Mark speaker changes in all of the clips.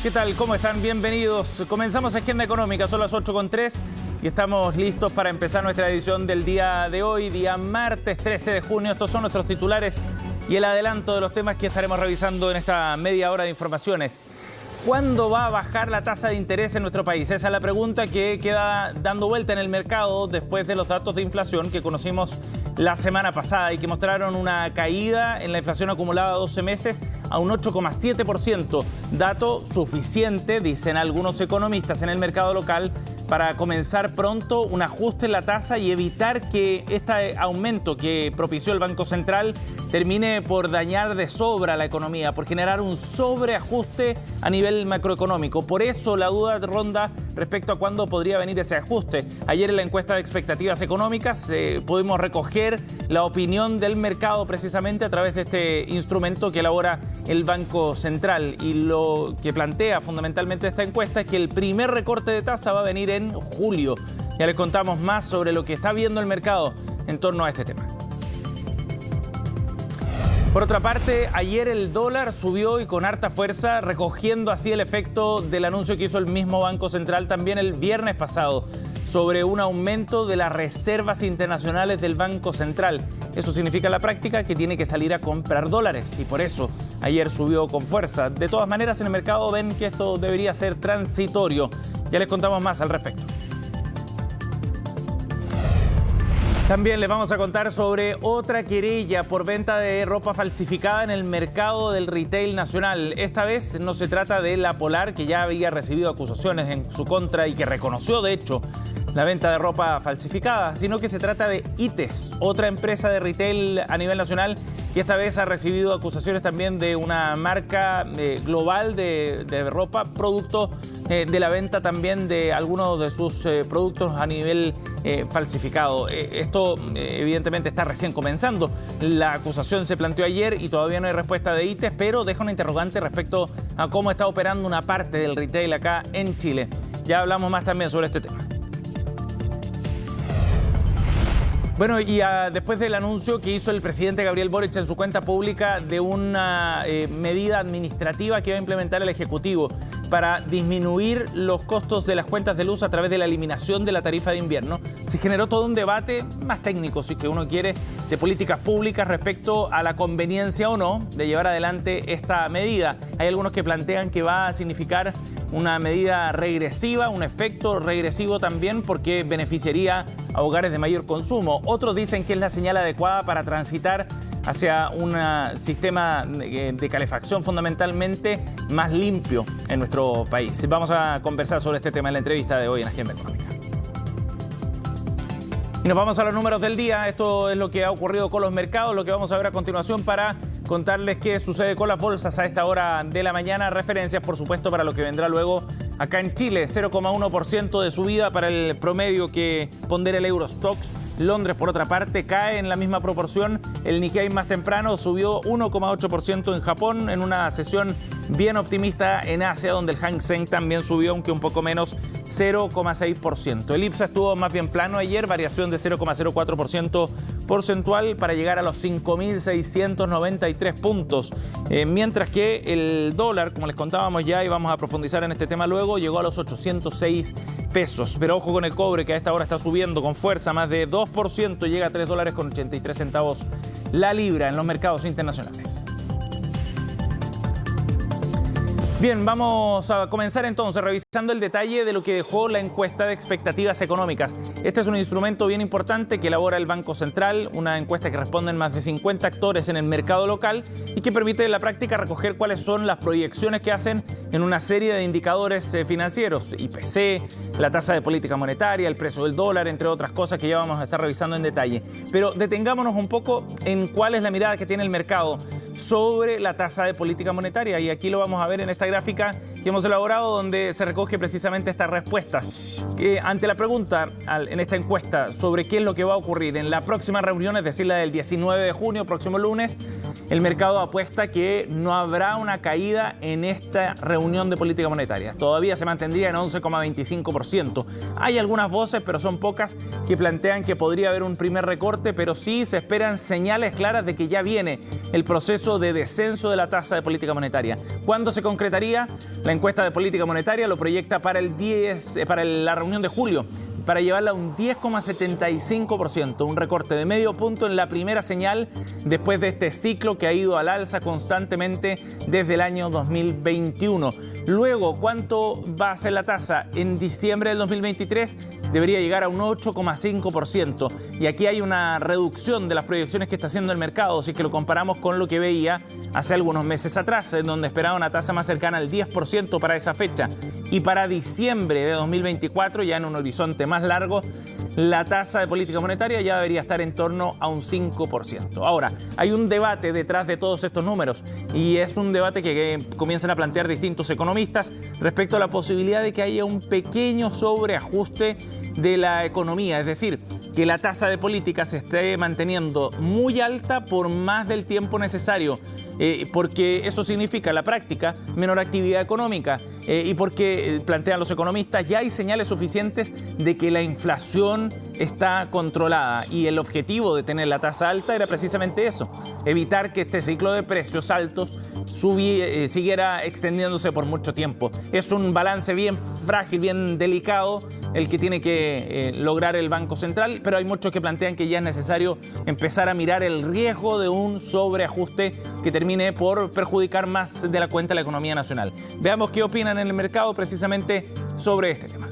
Speaker 1: ¿Qué tal? ¿Cómo están? Bienvenidos. Comenzamos Agenda Económica, son las 8:03 y estamos listos para empezar nuestra edición del día de hoy, día martes 13 de junio. Estos son nuestros titulares y el adelanto de los temas que estaremos revisando en esta media hora de informaciones. ¿Cuándo va a bajar la tasa de interés en nuestro país? Esa es la pregunta que queda dando vuelta en el mercado después de los datos de inflación que conocimos la semana pasada y que mostraron una caída en la inflación acumulada a 12 meses a un 8,7%. Dato suficiente, dicen algunos economistas en el mercado local, para comenzar pronto un ajuste en la tasa y evitar que este aumento que propició el Banco Central termine por dañar de sobra la economía, por generar un sobreajuste a nivel macroeconómico. Por eso la duda ronda respecto a cuándo podría venir ese ajuste. Ayer en la encuesta de expectativas económicas pudimos recoger la opinión del mercado precisamente a través de este instrumento que elabora el Banco Central. Y lo que plantea fundamentalmente esta encuesta es que el primer recorte de tasa va a venir en julio. Ya les contamos más sobre lo que está viendo el mercado en torno a este tema. Por otra parte, ayer el dólar subió y con harta fuerza, recogiendo así el efecto del anuncio que hizo el mismo Banco Central también el viernes pasado sobre un aumento de las reservas internacionales del Banco Central. Eso significa en la práctica que tiene que salir a comprar dólares y por eso ayer subió con fuerza. De todas maneras, en el mercado ven que esto debería ser transitorio. Ya les contamos más al respecto. También les vamos a contar sobre otra querella por venta de ropa falsificada en el mercado del retail nacional. Esta vez no se trata de La Polar, que ya había recibido acusaciones en su contra y que reconoció, de hecho, la venta de ropa falsificada, sino que se trata de ITES, otra empresa de retail a nivel nacional que esta vez ha recibido acusaciones también de una marca global de ropa, producto de la venta también de algunos de sus productos a nivel falsificado. Esto evidentemente está recién comenzando. La acusación se planteó ayer y todavía no hay respuesta de ITES, pero deja una interrogante respecto a cómo está operando una parte del retail acá en Chile. Ya hablamos más también sobre este tema. Bueno, y después del anuncio que hizo el presidente Gabriel Boric en su cuenta pública de una medida administrativa que va a implementar el Ejecutivo para disminuir los costos de las cuentas de luz a través de la eliminación de la tarifa de invierno, se generó todo un debate más técnico, si que uno quiere, de políticas públicas respecto a la conveniencia o no de llevar adelante esta medida. Hay algunos que plantean que va a significar una medida regresiva, un efecto regresivo también porque beneficiaría a hogares de mayor consumo. Otros dicen que es la señal adecuada para transitar hacia un sistema de calefacción fundamentalmente más limpio en nuestro país. Vamos a conversar sobre este tema en la entrevista de hoy en Agenda Económica. Y nos vamos a los números del día. Esto es lo que ha ocurrido con los mercados, lo que vamos a ver a continuación para contarles qué sucede con las bolsas a esta hora de la mañana. Referencias, por supuesto, para lo que vendrá luego acá en Chile. 0,1% de subida para el promedio que pondera el Eurostoxx. Londres, por otra parte, cae en la misma proporción. El Nikkei más temprano subió 1,8% en Japón en una sesión bien optimista en Asia, donde el Hang Seng también subió, aunque un poco menos, 0,6%. El IPSA estuvo más bien plano ayer, variación de 0,04% porcentual para llegar a los 5.693 puntos. Mientras que el dólar, como les contábamos ya y vamos a profundizar en este tema luego, llegó a los 806 pesos. Pero ojo con el cobre, que a esta hora está subiendo con fuerza, más de 2%, llega a $3,83 la libra en los mercados internacionales. Bien, vamos a comenzar entonces revisando el detalle de lo que dejó la encuesta de expectativas económicas. Este es un instrumento bien importante que elabora el Banco Central, una encuesta que responden más de 50 actores en el mercado local y que permite en la práctica recoger cuáles son las proyecciones que hacen en una serie de indicadores financieros, IPC, la tasa de política monetaria, el precio del dólar, entre otras cosas que ya vamos a estar revisando en detalle. Pero detengámonos un poco en cuál es la mirada que tiene el mercado sobre la tasa de política monetaria y aquí lo vamos a ver en esta gráfica que hemos elaborado donde se recoge precisamente estas respuestas. Ante la pregunta en esta encuesta sobre qué es lo que va a ocurrir en la próxima reunión, es decir, la del 19 de junio, próximo lunes, el mercado apuesta que no habrá una caída en esta reunión de política monetaria. Todavía se mantendría en 11,25%. Hay algunas voces, pero son pocas, que plantean que podría haber un primer recorte, pero sí se esperan señales claras de que ya viene el proceso de descenso de la tasa de política monetaria. ¿Cuándo se concretaría? La encuesta de política monetaria lo proyecta para la reunión de julio, para llevarla a un 10,75%, un recorte de medio punto en la primera señal después de este ciclo que ha ido al alza constantemente desde el año 2021. Luego, ¿cuánto va a ser la tasa? En diciembre del 2023 debería llegar a un 8,5%. Y aquí hay una reducción de las proyecciones que está haciendo el mercado, si es que lo comparamos con lo que veía hace algunos meses atrás, en donde esperaba una tasa más cercana al 10% para esa fecha. Y para diciembre de 2024, ya en un horizonte más largo, la tasa de política monetaria ya debería estar en torno a un 5%. Ahora, hay un debate detrás de todos estos números y es un debate que comienzan a plantear distintos economistas respecto a la posibilidad de que haya un pequeño sobreajuste de la economía, es decir, que la tasa de política se esté manteniendo muy alta por más del tiempo necesario, porque eso significa en la práctica menor actividad económica y porque, plantean los economistas, ya hay señales suficientes de que la inflación está controlada y el objetivo de tener la tasa alta era precisamente eso, evitar que este ciclo de precios altos siguiera extendiéndose por mucho tiempo. Es un balance bien frágil, bien delicado el que tiene que lograr el Banco Central, pero hay muchos que plantean que ya es necesario empezar a mirar el riesgo de un sobreajuste que termine por perjudicar más de la cuenta a la economía nacional. Veamos qué opinan en el mercado precisamente sobre este tema.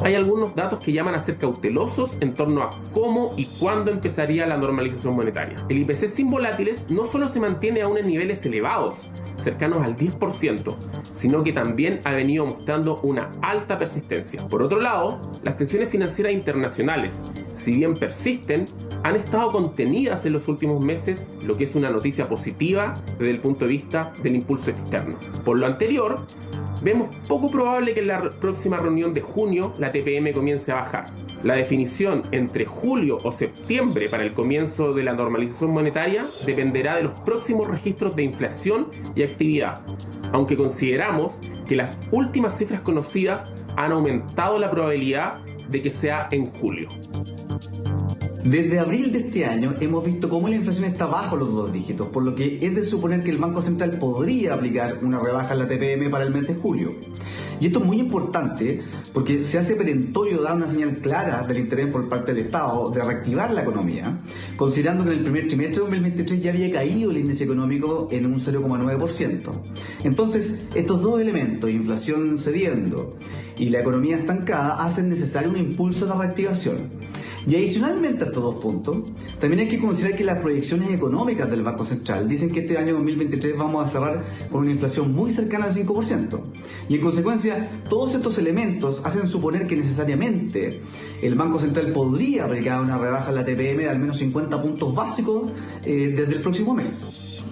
Speaker 2: Hay algunos datos que llaman a ser cautelosos en torno a cómo y cuándo empezaría la normalización monetaria. El IPC sin volátiles no solo se mantiene aún en niveles elevados, cercanos al 10%, sino que también ha venido mostrando una alta persistencia. Por otro lado, las tensiones financieras internacionales, si bien persisten, han estado contenidas en los últimos meses, lo que es una noticia positiva desde el punto de vista del impulso externo. Por lo anterior, vemos poco probable que en la próxima reunión de junio la TPM comience a bajar. La definición entre julio o septiembre para el comienzo de la normalización monetaria dependerá de los próximos registros de inflación y actividad, aunque consideramos que las últimas cifras conocidas han aumentado la probabilidad de que sea en julio.
Speaker 3: Desde abril de este año hemos visto cómo la inflación está bajo los 2 dígitos, por lo que es de suponer que el Banco Central podría aplicar una rebaja en la TPM para el mes de julio. Y esto es muy importante porque se hace perentorio dar una señal clara del interés por parte del Estado de reactivar la economía, considerando que en el primer trimestre de 2023 ya había caído el índice económico en un 0,9%. Entonces, estos dos elementos, inflación cediendo y la economía estancada, hacen necesario un impulso de reactivación. Y adicionalmente a estos 2 puntos, también hay que considerar que las proyecciones económicas del Banco Central dicen que este año 2023 vamos a cerrar con una inflación muy cercana al 5%. Y en consecuencia, todos estos elementos hacen suponer que necesariamente el Banco Central podría aplicar una rebaja en la TPM de al menos 50 puntos básicos desde el próximo mes.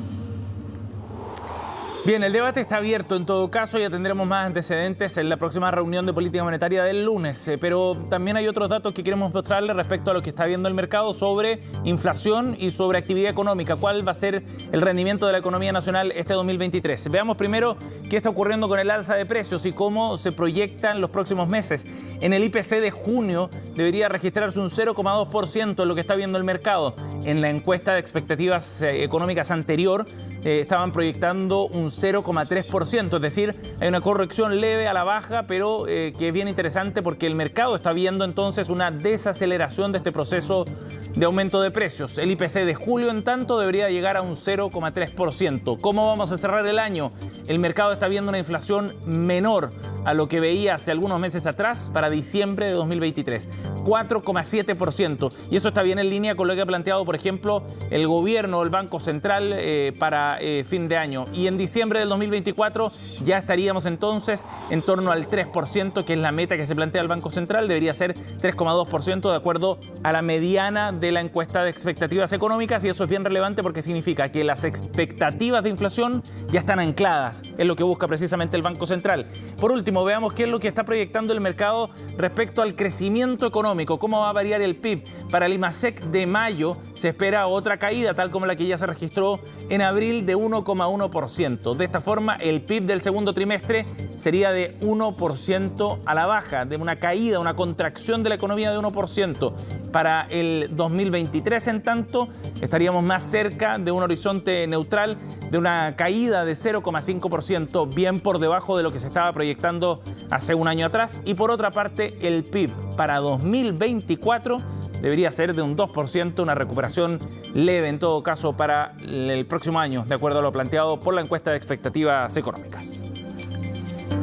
Speaker 1: Bien, el debate está abierto. En todo caso, ya tendremos más antecedentes en la próxima reunión de política monetaria del lunes. Pero también hay otros datos que queremos mostrarles respecto a lo que está viendo el mercado sobre inflación y sobre actividad económica. ¿Cuál va a ser el rendimiento de la economía nacional este 2023? Veamos primero qué está ocurriendo con el alza de precios y cómo se proyectan los próximos meses. En el IPC de junio debería registrarse un 0,2% en lo que está viendo el mercado. En la encuesta de expectativas económicas anterior estaban proyectando un 0,3%, es decir, hay una corrección leve a la baja, pero que es bien interesante porque el mercado está viendo entonces una desaceleración de este proceso de aumento de precios. El IPC de julio, en tanto, debería llegar a un 0,3%. ¿Cómo vamos a cerrar el año? El mercado está viendo una inflación menor a lo que veía hace algunos meses atrás para diciembre de 2023, 4,7%. Y eso está bien en línea con lo que ha planteado, por ejemplo, el gobierno o el Banco Central para fin de año. Y en diciembre del 2024 ya estaríamos entonces en torno al 3%, que es la meta que se plantea el Banco Central. Debería ser 3,2% de acuerdo a la mediana de la encuesta de expectativas económicas, y eso es bien relevante porque significa que las expectativas de inflación ya están ancladas, es lo que busca precisamente el Banco Central. Por último, veamos qué es lo que está proyectando el mercado respecto al crecimiento económico, cómo va a variar el PIB. Para el IMASEC de mayo se espera otra caída, tal como la que ya se registró en abril, de 1,1%. De esta forma, el PIB del segundo trimestre sería de 1% a la baja, de una caída, una contracción de la economía de 1%. Para el 2023, en tanto, estaríamos más cerca de un horizonte neutral, de una caída de 0,5%, bien por debajo de lo que se estaba proyectando hace un año atrás. Y por otra parte, el PIB para 2024 debería ser de un 2%, una recuperación leve en todo caso para el próximo año, de acuerdo a lo planteado por la encuesta de expectativas económicas.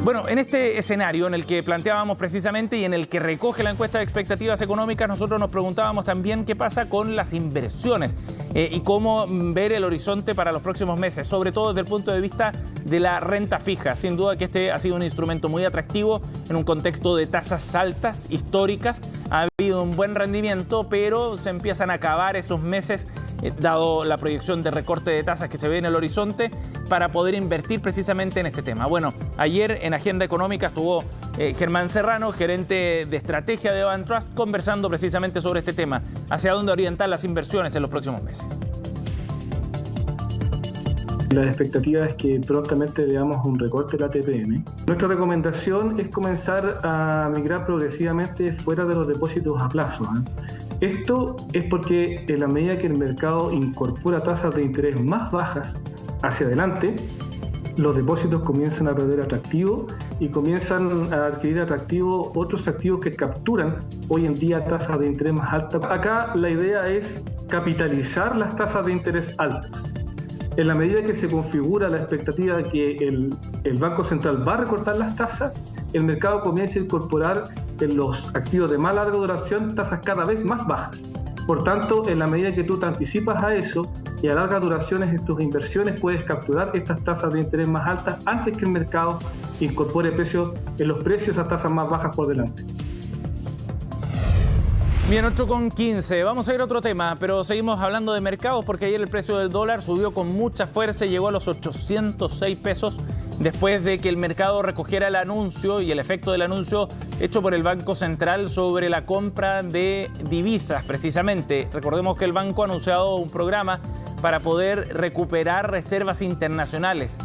Speaker 1: Bueno, en este escenario en el que planteábamos precisamente y en el que recoge la encuesta de expectativas económicas, nosotros nos preguntábamos también qué pasa con las inversiones y cómo ver el horizonte para los próximos meses, sobre todo desde el punto de vista de la renta fija. Sin duda que este ha sido un instrumento muy atractivo en un contexto de tasas altas, históricas. Ha habido un buen rendimiento, pero se empiezan a acabar esos meses, dado la proyección de recorte de tasas que se ve en el horizonte, para poder invertir precisamente en este tema. Bueno, ayer en Agenda Económica estuvo Germán Serrano, gerente de estrategia de Van Trust, conversando precisamente sobre este tema, hacia dónde orientar las inversiones en los próximos meses.
Speaker 4: La expectativa es que prontamente veamos un recorte de la TPM. Nuestra recomendación es comenzar a migrar progresivamente fuera de los depósitos a plazo. Esto es porque en la medida que el mercado incorpora tasas de interés más bajas hacia adelante, los depósitos comienzan a perder atractivo y comienzan a adquirir atractivo otros activos que capturan hoy en día tasas de interés más altas. Acá la idea es capitalizar las tasas de interés altas. En la medida que se configura la expectativa de que el Banco Central va a recortar las tasas, el mercado comienza a incorporar en los activos de más larga duración tasas cada vez más bajas. Por tanto, en la medida que tú te anticipas a eso y a largas duraciones en tus inversiones, puedes capturar estas tasas de interés más altas antes que el mercado incorpore precios en los precios a tasas más bajas por delante.
Speaker 1: Bien, 8,15. Vamos a ir a otro tema, pero seguimos hablando de mercados porque ayer el precio del dólar subió con mucha fuerza y llegó a los 806 pesos después de que el mercado recogiera el anuncio y el efecto del anuncio hecho por el Banco Central sobre la compra de divisas, precisamente. Recordemos que el banco ha anunciado un programa para poder recuperar reservas internacionales,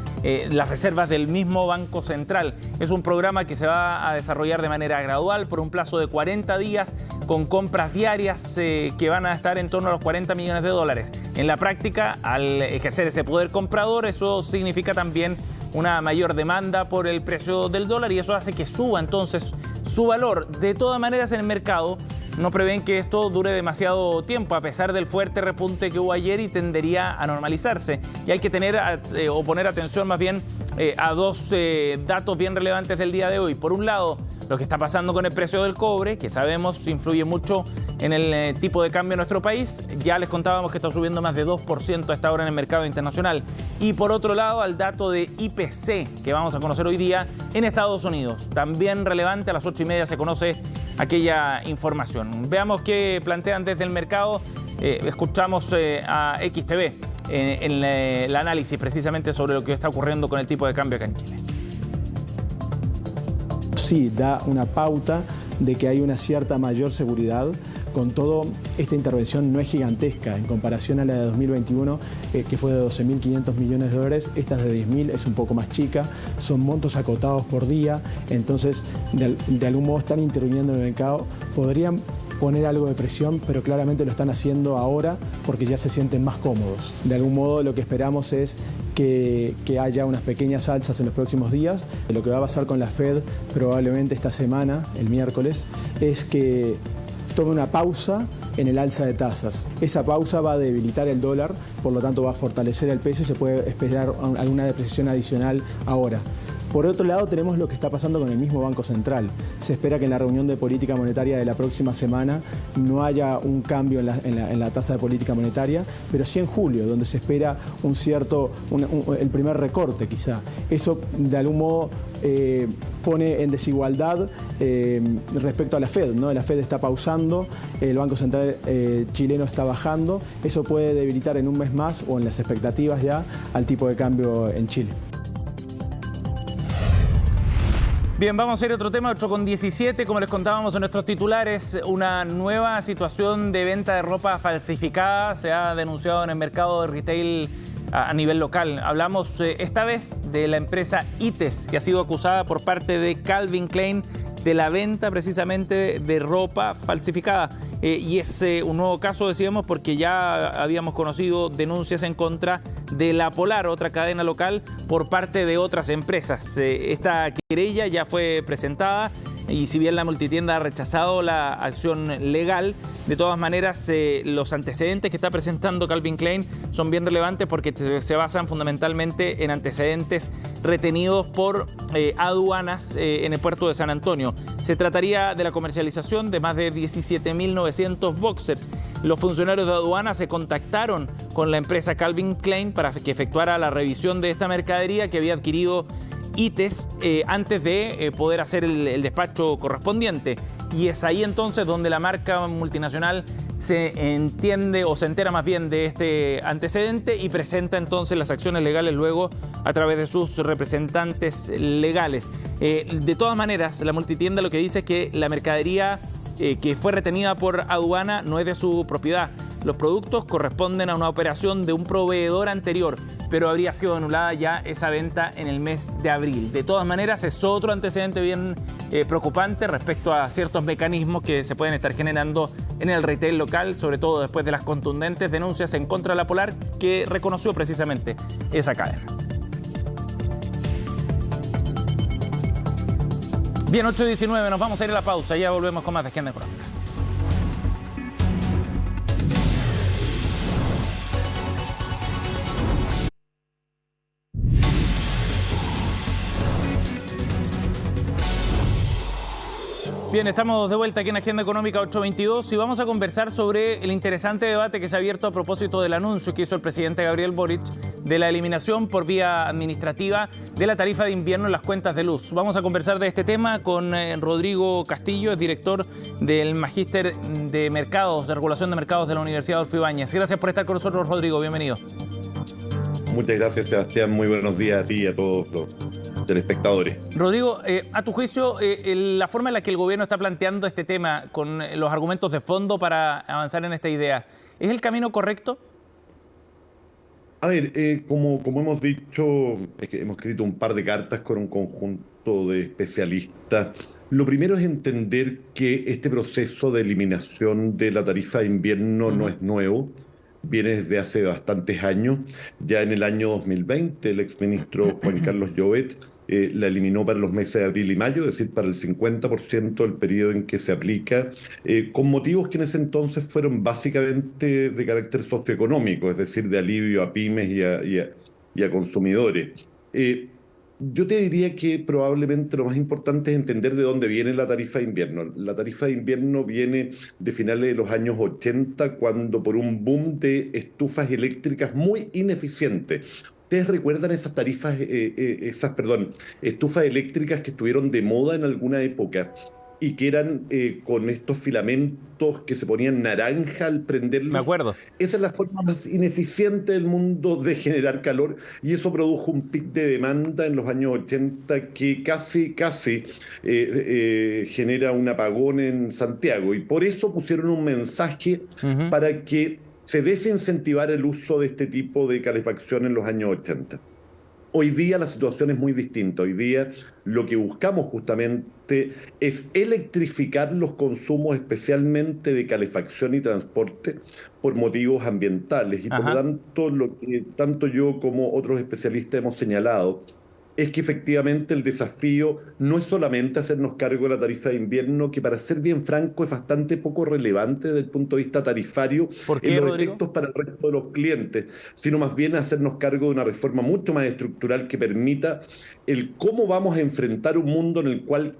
Speaker 1: las reservas del mismo Banco Central. Es un programa que se va a desarrollar de manera gradual por un plazo de 40 días con compras diarias que van a estar en torno a los 40 millones de dólares. En la práctica, al ejercer ese poder comprador, eso significa también una mayor demanda por el precio del dólar y eso hace que suba entonces su valor. De todas maneras, en el mercado no prevén que esto dure demasiado tiempo, a pesar del fuerte repunte que hubo ayer y tendería a normalizarse. Y hay que poner atención más bien a dos datos bien relevantes del día de hoy. Por un lado, lo que está pasando con el precio del cobre, que sabemos influye mucho en el tipo de cambio en nuestro país. Ya les contábamos que está subiendo más de 2% a esta hora en el mercado internacional. Y por otro lado, al dato de IPC, que vamos a conocer hoy día en Estados Unidos. También relevante, a las 8:30 se conoce aquella información. Veamos qué plantean desde el mercado. Escuchamos a XTV en el análisis precisamente sobre lo que está ocurriendo con el tipo de cambio acá en Chile.
Speaker 5: Sí, da una pauta de que hay una cierta mayor seguridad. Con todo, esta intervención no es gigantesca en comparación a la de 2021, que fue de 12.500 millones de dólares. Esta es de 10.000, es un poco más chica. Son montos acotados por día. Entonces, de algún modo están interviniendo en el mercado. Podrían poner algo de presión, pero claramente lo están haciendo ahora porque ya se sienten más cómodos. De algún modo, lo que esperamos es que haya unas pequeñas alzas en los próximos días. Lo que va a pasar con la Fed probablemente esta semana, el miércoles, es que tome una pausa en el alza de tasas. Esa pausa va a debilitar el dólar, por lo tanto va a fortalecer el peso y se puede esperar alguna depreciación adicional ahora. Por otro lado, tenemos lo que está pasando con el mismo Banco Central. Se espera que en la reunión de política monetaria de la próxima semana no haya un cambio en la tasa de política monetaria, pero sí en julio, donde se espera el primer recorte quizá. Eso de algún modo pone en desigualdad respecto a la Fed, ¿no? La Fed está pausando, el Banco Central chileno está bajando. Eso puede debilitar en un mes más, o en las expectativas ya, al tipo de cambio en Chile.
Speaker 1: Bien, vamos a ir a otro tema, 8,17. Como les contábamos en nuestros titulares, una nueva situación de venta de ropa falsificada se ha denunciado en el mercado de retail a nivel local. Hablamos esta vez de la empresa ITES, que ha sido acusada por parte de Calvin Klein de la venta precisamente de ropa falsificada. Y es un nuevo caso, decíamos, porque ya habíamos conocido denuncias en contra de La Polar, otra cadena local, por parte de otras empresas. Esta querella ya fue presentada y si bien la multitienda ha rechazado la acción legal, de todas maneras los antecedentes que está presentando Calvin Klein son bien relevantes porque se basan fundamentalmente en antecedentes retenidos por aduanas en el puerto de San Antonio. Se trataría de la comercialización de más de 17.900 boxers. Los funcionarios de aduana se contactaron con la empresa Calvin Klein para que efectuara la revisión de esta mercadería que había adquirido ITES antes de poder hacer el despacho correspondiente. Y es ahí entonces donde la marca multinacional se entiende o se entera más bien de este antecedente y presenta entonces las acciones legales luego a través de sus representantes legales. De todas maneras, la multitienda lo que dice es que la mercadería que fue retenida por aduana no es de su propiedad. Los productos corresponden a una operación de un proveedor anterior, pero habría sido anulada ya esa venta en el mes de abril. De todas maneras, es otro antecedente bien preocupante respecto a ciertos mecanismos que se pueden estar generando en el retail local, sobre todo después de las contundentes denuncias en contra de La Polar, que reconoció precisamente esa cadena. Bien, 8:19, nos vamos a ir a la pausa, ya volvemos con más de Agenda Económica. Bien, estamos de vuelta aquí en Agenda Económica 822 y vamos a conversar sobre el interesante debate que se ha abierto a propósito del anuncio que hizo el presidente Gabriel Boric de la eliminación por vía administrativa de la tarifa de invierno en las cuentas de luz. Vamos a conversar de este tema con Rodrigo Castillo, es director del Magíster de Mercados, de Regulación de Mercados de la Universidad Adolfo Ibáñez. Gracias por estar con nosotros, Rodrigo. Bienvenido.
Speaker 6: Muchas gracias, Sebastián. Muy buenos días a ti y a todos los telespectadores.
Speaker 1: Rodrigo, a tu juicio, la forma en la que el gobierno está planteando este tema con los argumentos de fondo para avanzar en esta idea, ¿es el camino correcto?
Speaker 6: A ver, como hemos dicho, es que hemos escrito un par de cartas con un conjunto de especialistas. Lo primero es entender que este proceso de eliminación de la tarifa de invierno no es nuevo. Viene desde hace bastantes años. Ya en el año 2020 el exministro Juan Carlos Llobet la eliminó para los meses de abril y mayo, es decir, para el 50% del periodo en que se aplica, con motivos que en ese entonces fueron básicamente de carácter socioeconómico, es decir, de alivio a pymes y a consumidores. Yo te diría que probablemente lo más importante es entender de dónde viene la tarifa de invierno. La tarifa de invierno viene de finales de los años 80, cuando por un boom de estufas eléctricas muy ineficientes. ¿Ustedes recuerdan esas estufas eléctricas que estuvieron de moda en alguna época y que eran con estos filamentos que se ponían naranja al prenderlos?
Speaker 1: Me acuerdo.
Speaker 6: Esa es la forma más ineficiente del mundo de generar calor y eso produjo un pic de demanda en los años 80 que casi genera un apagón en Santiago, y por eso pusieron un mensaje para que se desincentivara el uso de este tipo de calefacción en los años 80. Hoy día la situación es muy distinta. Hoy día lo que buscamos justamente es electrificar los consumos, especialmente de calefacción y transporte, por motivos ambientales. Y por lo tanto, lo que tanto yo como otros especialistas hemos señalado es que efectivamente el desafío no es solamente hacernos cargo de la tarifa de invierno, que para ser bien franco es bastante poco relevante desde el punto de vista tarifario en los efectos para el resto de los clientes, sino más bien hacernos cargo de una reforma mucho más estructural que permita el cómo vamos a enfrentar un mundo en el cual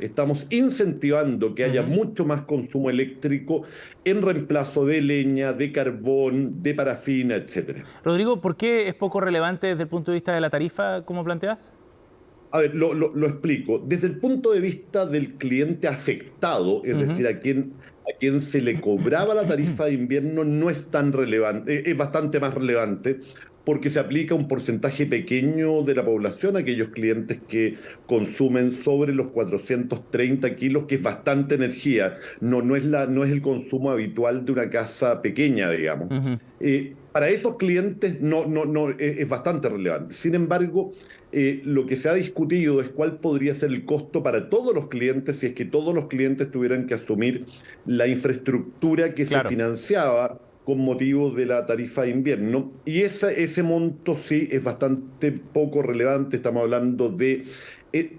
Speaker 6: estamos incentivando que haya mucho más consumo eléctrico en reemplazo de leña, de carbón, de parafina, etcétera.
Speaker 1: Rodrigo, ¿por qué es poco relevante desde el punto de vista de la tarifa, como planteas?
Speaker 6: A ver, lo explico. Desde el punto de vista del cliente afectado, es decir, a quien se le cobraba la tarifa de invierno, no es tan relevante, es bastante más relevante, porque se aplica a un porcentaje pequeño de la población, aquellos clientes que consumen sobre los 430 kilos, que es bastante energía, no es el consumo habitual de una casa pequeña, digamos. Para esos clientes es bastante relevante. Sin embargo, lo que se ha discutido es cuál podría ser el costo para todos los clientes si es que todos los clientes tuvieran que asumir la infraestructura que se financiaba con motivo de la tarifa de invierno. Y ese monto sí es bastante poco relevante. Estamos hablando de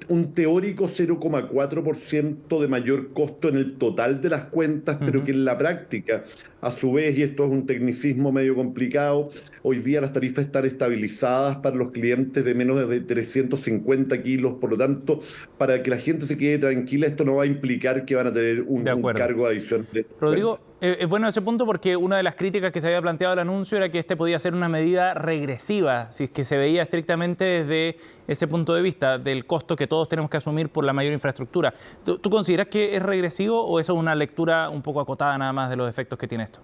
Speaker 6: un teórico 0,4% de mayor costo en el total de las cuentas, pero que en la práctica, a su vez, y esto es un tecnicismo medio complicado, hoy día las tarifas están estabilizadas para los clientes de menos de 350 kilos, por lo tanto, para que la gente se quede tranquila, esto no va a implicar que van a tener un cargo adicional.
Speaker 1: Rodrigo, es bueno ese punto porque una de las críticas que se había planteado al anuncio era que este podía ser una medida regresiva, si es que se veía estrictamente desde ese punto de vista del costo que todos tenemos que asumir por la mayor infraestructura. ¿Tú consideras que es regresivo o eso es una lectura un poco acotada nada más de los efectos que tiene esto?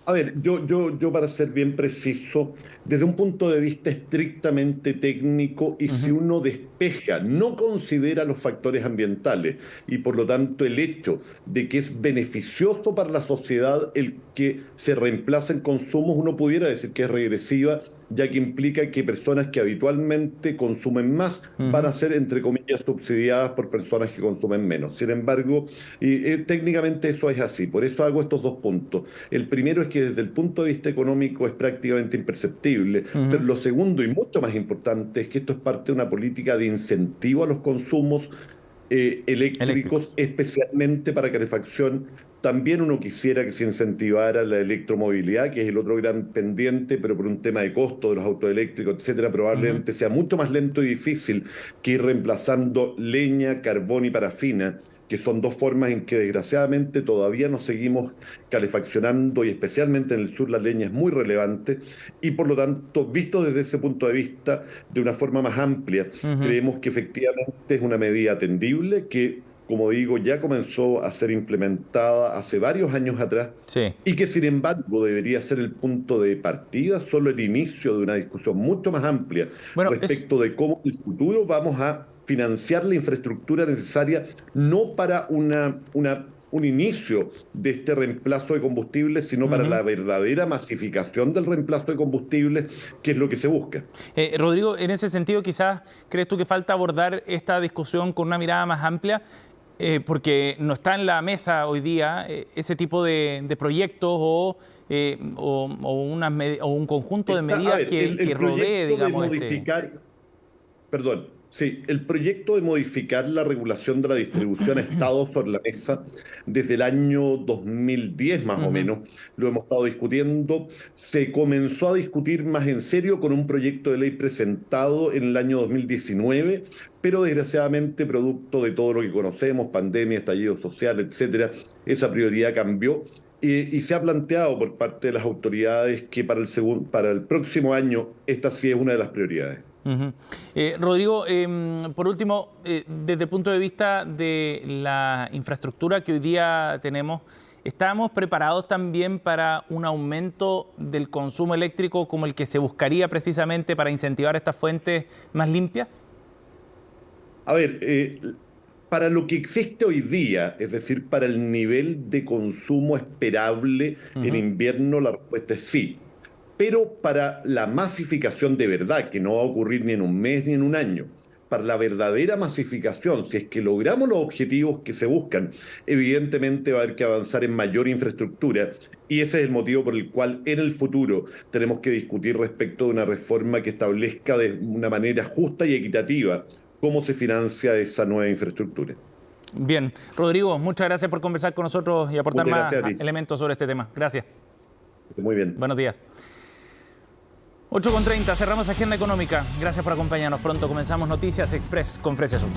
Speaker 6: A ver, yo para ser bien preciso, desde un punto de vista estrictamente técnico, y si uno despeja, no considera los factores ambientales, y por lo tanto el hecho de que es beneficioso para la sociedad el que se reemplacen consumos, uno pudiera decir que es regresiva, ya que implica que personas que habitualmente consumen más van a ser, entre comillas, subsidiadas por personas que consumen menos. Sin embargo, técnicamente eso es así. Por eso hago estos dos puntos. El primero es que desde el punto de vista económico es prácticamente imperceptible. Pero lo segundo, y mucho más importante, es que esto es parte de una política de incentivo a los consumos eléctricos, especialmente para calefacción. También uno quisiera que se incentivara la electromovilidad, que es el otro gran pendiente, pero por un tema de costo de los autos eléctricos, etcétera, probablemente sea mucho más lento y difícil que ir reemplazando leña, carbón y parafina, que son dos formas en que desgraciadamente todavía nos seguimos calefaccionando, y especialmente en el sur la leña es muy relevante, y por lo tanto, visto desde ese punto de vista de una forma más amplia, creemos que efectivamente es una medida atendible que, como digo, ya comenzó a ser implementada hace varios años atrás, y que sin embargo debería ser el punto de partida, solo el inicio de una discusión mucho más amplia respecto de cómo en el futuro vamos a financiar la infraestructura necesaria, no para un inicio de este reemplazo de combustibles, sino para la verdadera masificación del reemplazo de combustibles, que es lo que se busca.
Speaker 1: Rodrigo, en ese sentido, quizás, ¿crees tú que falta abordar esta discusión con una mirada más amplia? Porque no está en la mesa hoy día ese tipo de proyectos o un conjunto de medidas que rodee, digamos,
Speaker 6: el proyecto de modificar la regulación de la distribución ha estado sobre la mesa desde el año 2010 más o menos. Lo hemos estado discutiendo. Se comenzó a discutir más en serio con un proyecto de ley presentado en el año 2019, pero desgraciadamente, producto de todo lo que conocemos, pandemia, estallido social, etcétera, esa prioridad cambió. Y se ha planteado por parte de las autoridades que para el próximo año esta sí es una de las prioridades.
Speaker 1: Rodrigo, por último, desde el punto de vista de la infraestructura que hoy día tenemos, ¿estamos preparados también para un aumento del consumo eléctrico como el que se buscaría precisamente para incentivar estas fuentes más limpias?
Speaker 6: A ver, para lo que existe hoy día, es decir, para el nivel de consumo esperable en invierno, la respuesta es sí. Pero para la masificación de verdad, que no va a ocurrir ni en un mes ni en un año, para la verdadera masificación, si es que logramos los objetivos que se buscan, evidentemente va a haber que avanzar en mayor infraestructura, y ese es el motivo por el cual en el futuro tenemos que discutir respecto de una reforma que establezca de una manera justa y equitativa cómo se financia esa nueva infraestructura.
Speaker 1: Bien. Rodrigo, muchas gracias por conversar con nosotros y aportar más elementos sobre este tema. Gracias.
Speaker 6: Muy bien.
Speaker 1: Buenos días. 8:30, cerramos Agenda Económica. Gracias por acompañarnos. Pronto comenzamos Noticias Express con Fresia Sur.